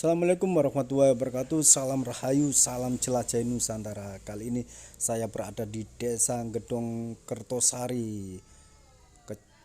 Assalamualaikum warahmatullahi wabarakatuh. Salam Rahayu, salam jelajah Nusantara. Kali ini saya berada di Desa Gedong Kertosari,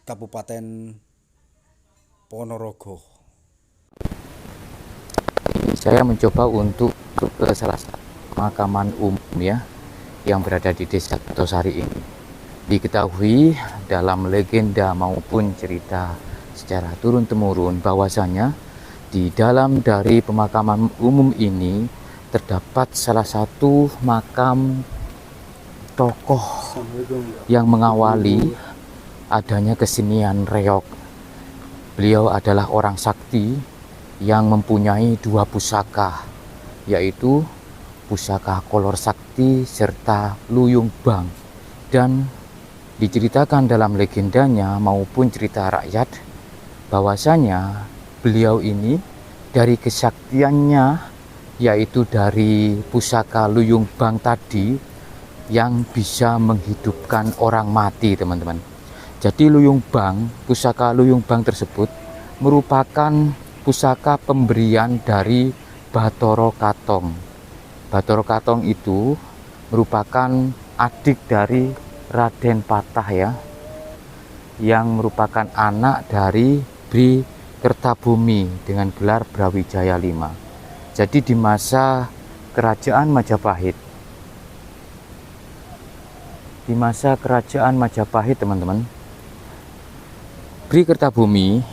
Kabupaten Ponorogo. Saya mencoba untuk ke salah satu pemakaman umum ya yang berada di Desa Kertosari ini. Diketahui dalam legenda maupun cerita secara turun-temurun bahwasanya di dalam dari pemakaman umum ini terdapat salah satu makam tokoh yang mengawali adanya kesenian reog. Beliau adalah orang sakti yang mempunyai dua pusaka, yaitu pusaka kolor sakti serta luyung bang. Dan diceritakan dalam legendanya maupun cerita rakyat bahwasanya beliau ini dari kesaktiannya, yaitu dari pusaka luyung bang tadi yang bisa menghidupkan orang mati, teman-teman. Jadi luyung bang, pusaka luyung bang tersebut merupakan pusaka pemberian dari Bathara Katong. Bathara Katong itu merupakan adik dari Raden Patah ya, yang merupakan anak dari Bri Kertabumi dengan gelar Brawijaya V. Jadi di masa kerajaan Majapahit, teman-teman, Bri Kertabumi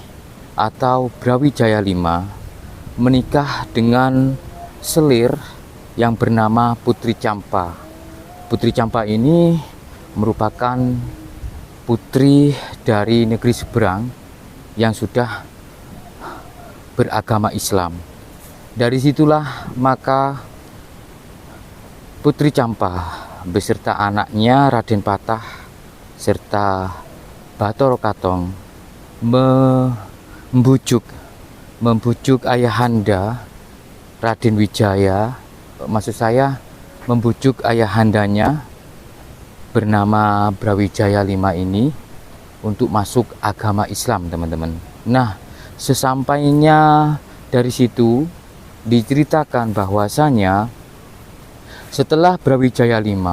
atau Brawijaya V menikah dengan selir yang bernama Putri Campa. Putri Campa ini merupakan putri dari negeri seberang yang sudah beragama Islam. Dari situlah maka Putri Campa beserta anaknya Raden Patah serta Bathara Katong membujuk ayahanda Raden Wijaya, membujuk ayahandanya bernama Brawijaya V ini untuk masuk agama Islam, teman-teman. Nah, sesampainya dari situ diceritakan bahwasanya setelah Brawijaya V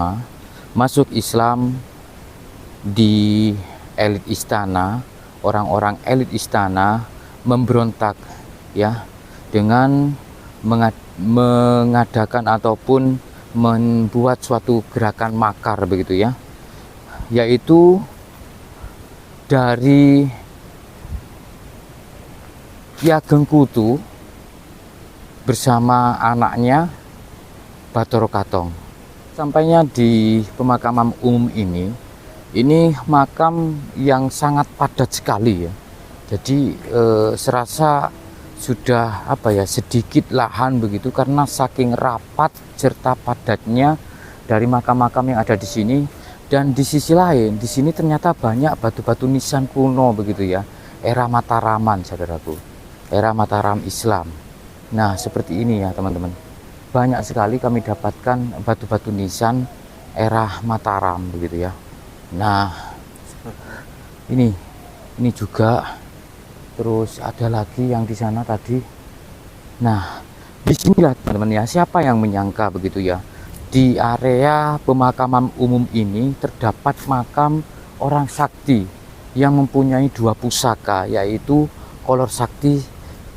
masuk Islam, di elit istana, orang-orang elit istana memberontak ya dengan mengadakan ataupun membuat suatu gerakan makar begitu ya, yaitu dari Ki Ageng Kutu bersama anaknya Bathara Katong. Sampainya di pemakaman umum ini makam yang sangat padat sekali ya. Jadi serasa sudah sedikit lahan begitu karena saking rapat serta padatnya dari makam-makam yang ada di sini. Dan di sisi lain di sini ternyata banyak batu-batu nisan kuno begitu ya, era Mataraman, saudaraku, era Mataram Islam. Nah, seperti ini ya teman-teman, banyak sekali kami dapatkan batu-batu nisan era Mataram begitu ya. Nah, ini juga, terus ada lagi yang di sana tadi. Nah, disinilah teman-teman ya, siapa yang menyangka begitu ya, di area pemakaman umum ini terdapat makam orang sakti yang mempunyai dua pusaka, yaitu kolor sakti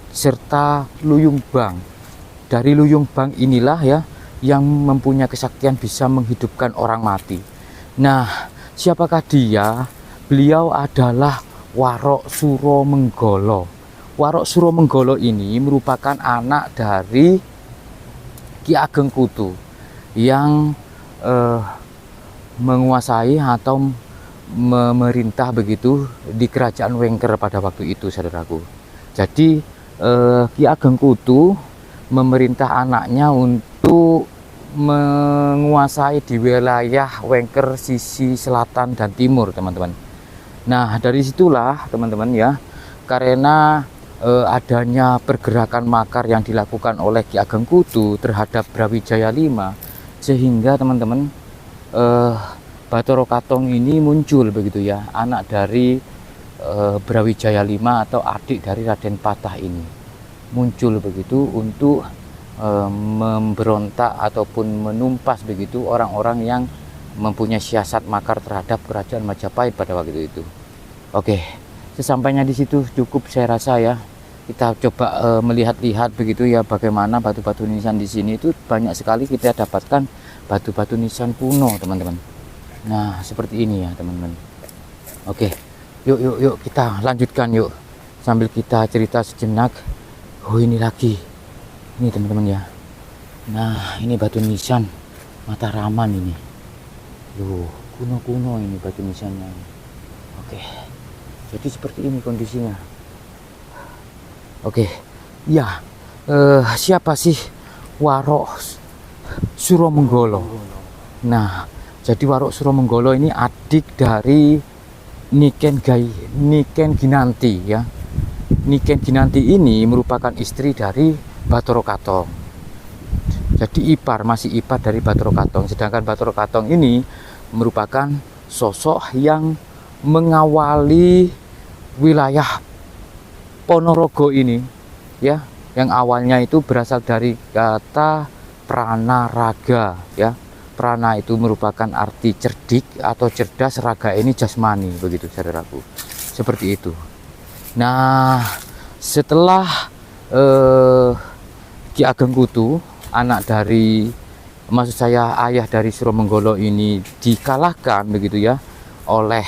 serta luyung bang. Dari luyung bang inilah ya yang mempunyai kesaktian bisa menghidupkan orang mati. Nah, siapakah dia? Beliau adalah Warok Suromenggolo. Warok Suromenggolo ini merupakan anak dari Ki Ageng Kutu yang menguasai atau memerintah begitu di kerajaan Wengker pada waktu itu, saudaraku. Jadi Ki Ageng Kutu memerintah anaknya untuk menguasai di wilayah Wengker sisi selatan dan timur, teman-teman. Nah, dari situlah teman-teman ya, karena adanya pergerakan makar yang dilakukan oleh Ki Ageng Kutu terhadap Brawijaya V, sehingga teman-teman Bathara Katong ini muncul begitu ya, anak dari Brawijaya V atau adik dari Raden Patah ini. muncul begitu untuk memberontak ataupun menumpas begitu orang-orang yang mempunyai siasat makar terhadap kerajaan Majapahit pada waktu itu. Oke, sesampainya di situ cukup saya rasa ya. Kita coba melihat-lihat begitu ya bagaimana batu-batu nisan di sini itu banyak sekali kita dapatkan batu-batu nisan kuno, teman-teman. Nah, seperti ini ya, teman-teman. Oke, yuk kita lanjutkan yuk sambil kita cerita sejenak. Oh, ini lagi. Ini teman-teman ya. Nah, ini batu nisan Mataraman ini. Loh, kuno-kuno ini batu nisannya. Oke. Jadi seperti ini kondisinya. Oke. Ya. Siapa sih Warok Suromenggolo? Nah, jadi Warok Suromenggolo ini adik dari Niken Ginanti ya. Niken Ginanti ini merupakan istri dari Bathara Katong. Jadi masih ipar dari Bathara Katong. Sedangkan Bathara Katong ini merupakan sosok yang mengawali wilayah Ponorogo ini ya, yang awalnya itu berasal dari kata pranaraga ya. Prana itu merupakan arti cerdik atau cerdas, raga ini jasmani begitu saudaraku. Seperti itu. Nah, setelah Ki Ageng Kutu, anak dari, maksud saya ayah dari Suromenggolo ini dikalahkan begitu ya oleh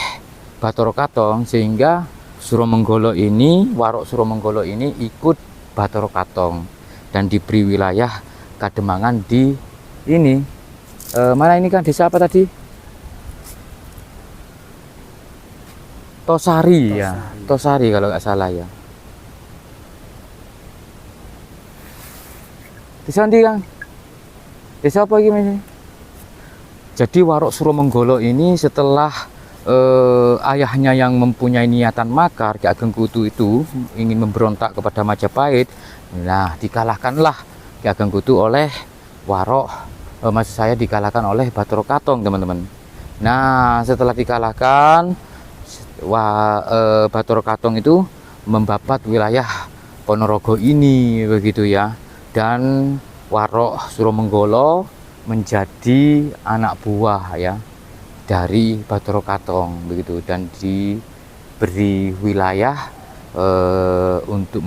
Bathara Katong, sehingga Warok Suromenggolo ini ikut Bathara Katong dan diberi wilayah Kademangan di ini mana ini kan desa apa tadi? Tosari ya, Tosari kalau nggak salah ya. Desa ndi, Kang? Desa apa ini? Jadi Warok Suromenggolo ini setelah ayahnya yang mempunyai niatan makar, Ki Ageng Kutu itu ingin memberontak kepada Majapahit. Nah, dikalahkanlah Ki Ageng Kutu oleh Warok, maksud saya dikalahkan oleh Bathara Katong, teman-teman. Nah, setelah dikalahkan, Bathara Katong itu membabat wilayah Ponorogo ini begitu ya. Dan Warok Suromenggolo menjadi anak buah ya dari Bathara Katong begitu, dan diberi wilayah untuk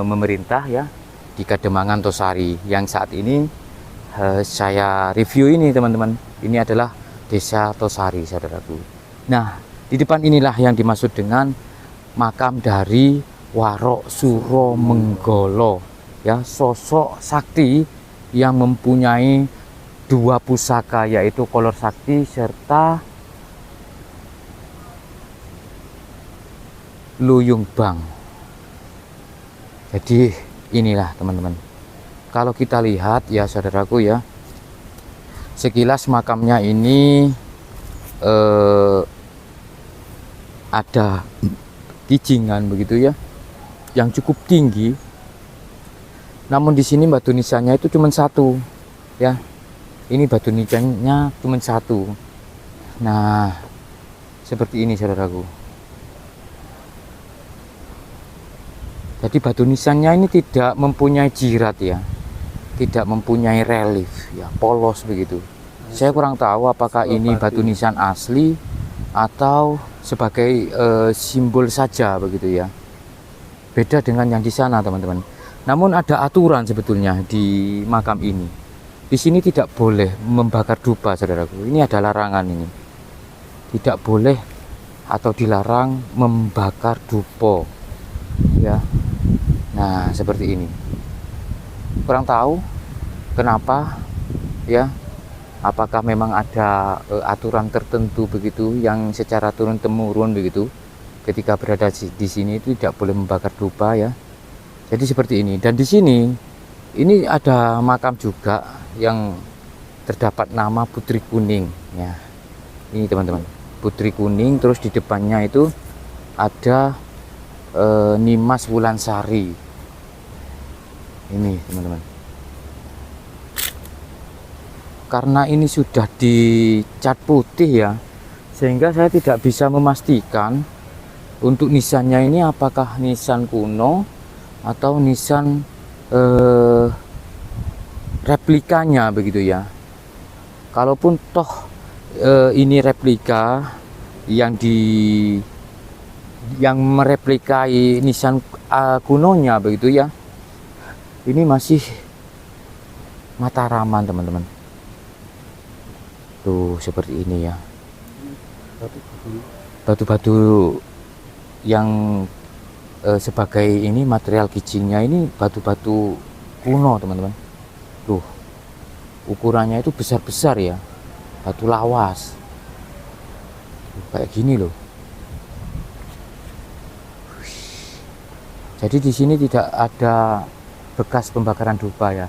memerintah ya di Kademangan Tosari yang saat ini saya review ini, teman-teman. Ini adalah desa Tosari, saudaraku. Nah, di depan inilah yang dimaksud dengan makam dari Warok Suromenggolo ya, sosok sakti yang mempunyai dua pusaka, yaitu kolor sakti serta luyung bang. Jadi inilah, teman-teman, kalau kita lihat ya saudaraku ya, sekilas makamnya ini ada kijingan begitu ya yang cukup tinggi. Namun di sini batu nisannya itu cuma satu ya. Ini batu nisannya cuma satu. Nah, seperti ini saudaraku. Jadi batu nisannya ini tidak mempunyai jirat ya. Tidak mempunyai relief ya, polos begitu. Saya kurang tahu apakah ini batu nisan asli atau sebagai simbol saja begitu ya. Beda dengan yang di sana, teman-teman. Namun ada aturan sebetulnya di makam ini. Di sini tidak boleh membakar dupa, saudaraku. Ini ada larangan ini. Tidak boleh atau dilarang membakar dupa. Ya. Nah, seperti ini. Kurang tahu kenapa ya. Apakah memang ada aturan tertentu begitu yang secara turun temurun begitu. Ketika berada di sini itu tidak boleh membakar dupa ya. Jadi seperti ini. Dan di sini ini ada makam juga yang terdapat nama Putri Kuning ya. Ini teman-teman, Putri Kuning, terus di depannya itu ada Nimas Wulansari. Ini teman-teman. Karena ini sudah dicat putih ya, sehingga saya tidak bisa memastikan untuk nisannya ini apakah nisan kuno atau nisan replikanya begitu ya. Kalaupun toh ini replika yang mereplikai nisan kunonya begitu ya, ini masih Mataraman teman-teman. Tuh seperti ini ya, batu-batu yang sebagai ini material kijingnya ini batu-batu kuno teman-teman. Tuh ukurannya itu besar-besar ya, batu lawas. Tuh, kayak gini loh. Jadi di sini tidak ada bekas pembakaran dupa ya.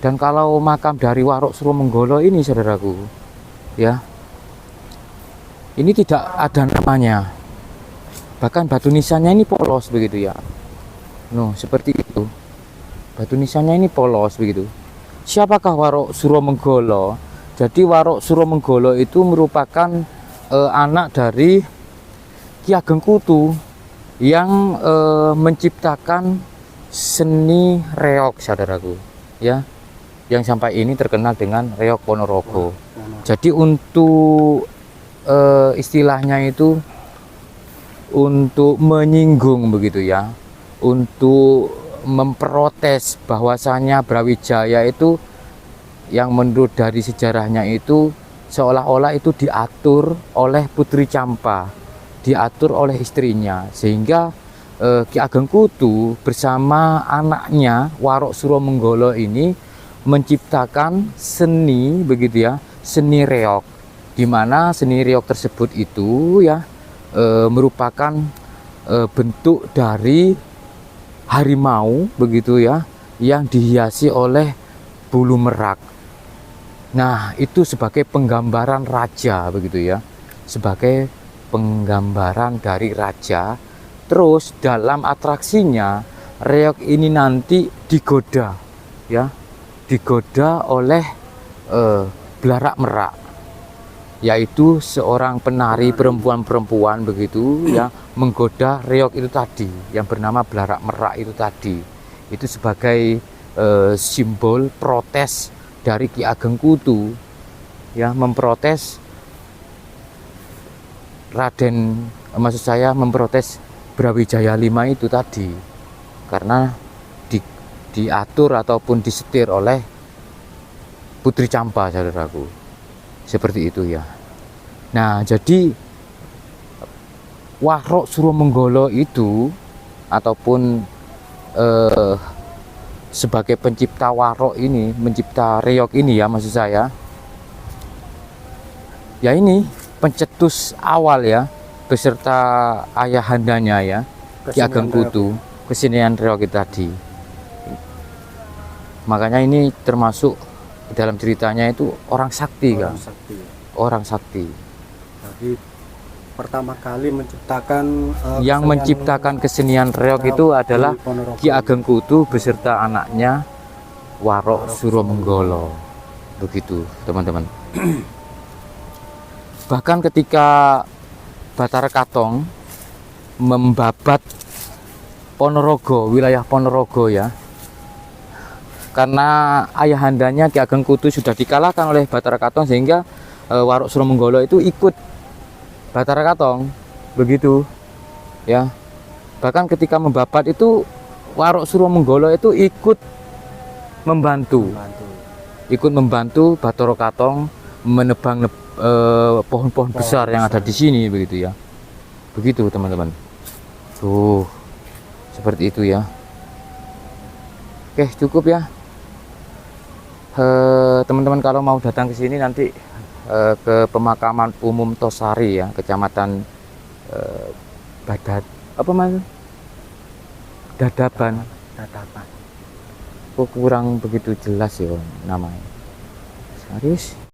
Dan kalau makam dari Warok Suromenggolo ini saudaraku ya, ini tidak ada namanya. Bahkan batu nisannya ini polos begitu ya. Noh, seperti itu. Batu nisannya ini polos begitu. Siapakah Warok Suromenggolo? Jadi Warok Suromenggolo itu merupakan anak dari Ki Ageng Kutu yang menciptakan seni reog saudaraku ya, yang sampai ini terkenal dengan reog Ponorogo. Jadi untuk istilahnya itu untuk menyinggung begitu ya, untuk memprotes bahwasanya Brawijaya itu yang menurut dari sejarahnya itu seolah-olah itu diatur oleh Putri Campa, diatur oleh istrinya, sehingga Ki Ageng Kutu bersama anaknya Warok Suromenggolo ini menciptakan seni begitu ya, seni reog, di mana seni reog tersebut itu ya merupakan bentuk dari harimau begitu ya, yang dihiasi oleh bulu merak. Nah, itu sebagai penggambaran raja begitu ya, sebagai penggambaran dari raja. Terus dalam atraksinya reog ini nanti digoda ya, digoda oleh Blarak Merak, yaitu seorang penari perempuan-perempuan begitu ya, menggoda reog itu tadi yang bernama Blarak Merak itu tadi. Itu sebagai simbol protes dari Ki Ageng Kutu ya, memprotes memprotes Brawijaya V itu tadi, karena diatur ataupun disetir oleh Putri Campa saudaraku, seperti itu ya. Nah, jadi Warok Suromenggolo itu ataupun sebagai pencipta warok ini, mencipta reog ini ya, maksud saya ya, ini pencetus awal ya, beserta ayahandanya ya, Ki Ageng Kutu, kesenian reog tadi. Makanya ini termasuk dalam ceritanya itu orang sakti kan, orang sakti. Jadi pertama kali menciptakan yang menciptakan kesenian reog itu adalah Ki Ageng Kutu beserta anaknya Warok Suromenggolo, begitu teman-teman. Bahkan ketika Bathara Katong membabat Ponorogo, wilayah Ponorogo ya, karena ayahandanya Ki Ageng Kutu sudah dikalahkan oleh Bathara Katong, sehingga Warok Suromenggolo itu ikut Bathara Katong begitu ya. Bahkan ketika membabat itu Warok Suromenggolo itu ikut membantu Bathara Katong menebang pohon-pohon besar yang ada di sini begitu ya. Begitu teman-teman. Tuh seperti itu ya. Oke, cukup ya. Teman-teman kalau mau datang ke sini nanti ke pemakaman umum Tosari ya, Kecamatan Dadaban. Kok kurang begitu jelas ya namanya. Serius.